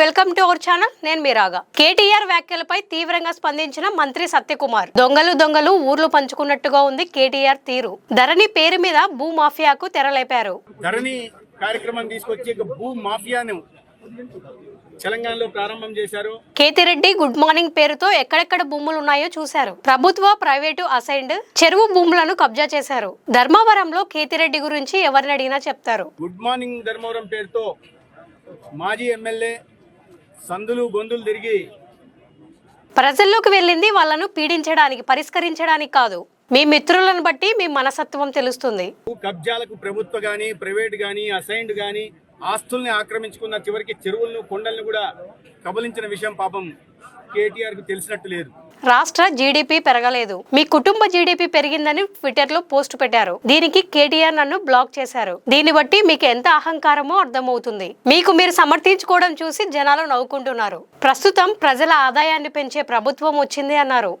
Welcome to our channel. నేను మీరాగా. కేటీఆర్ వ్యాఖ్యలపై తీవ్రంగా స్పందించిన మంత్రి సత్యకుమార్. దొంగలు ఊర్లు పంచుకున్నట్టుగా ఉంది కేటీఆర్ తీరు. ధరణి పేరు మీద భూ మాఫియాకు తెరలేపారు. ధరణి కార్యక్రమం తీసుకొచ్చి భూ మాఫియాను తెలంగాణలో ప్రారంభం చేశారు. కేతిరెడ్డి గుడ్ మార్నింగ్ పేరుతో ఎక్కడెక్కడ భూములు ఉన్నాయో చూశారు. ప్రభుత్వ, ప్రైవేటు అసైన్డ్ చెరువు భూములను కబ్జా చేశారు. ధర్మవరంలో కేతిరెడ్డి గురించి ఎవరిని అడిగినా చెప్తారు. గుడ్ మార్నింగ్ ధర్మవరం పేరుతో మాజీ ఎమ్మెల్యే సందులు గొంతులు తిరిగి ప్రజల్లోకి వెళ్ళింది వాళ్ళను పీడించడానికి, పరిష్కరించడానికి కాదు. మీ మిత్రులను బట్టి మీ మనసత్వం తెలుస్తుంది. కబ్జాలకు ప్రభుత్వ గాని, ప్రైవేట్ గాని, అసైన్డ్ గాని ఆస్తుల్ని ఆక్రమించుకున్న, చివరికి చెరువులను, కొండలను కూడా కబలించిన విషయం పాపం కేటీఆర్ కు తెలిసినట్టు లేదు. రాష్ట్ర జీడీపీ పెరగలేదు, మీ కుటుంబ జీడీపీ పెరిగిందని ట్విట్టర్ లో పోస్ట్ పెట్టారు. దీనికి కేటీఆర్ నన్ను బ్లాక్ చేశారు. దీన్ని బట్టి మీకు ఎంత అహంకారమో అర్థమవుతుంది. మీకు మీరు సమర్థించుకోవడం చూసి జనాలు నవ్వుకుంటున్నారు. ప్రస్తుతం ప్రజల ఆదాయాన్ని పెంచే ప్రభుత్వం వచ్చింది అన్నారు.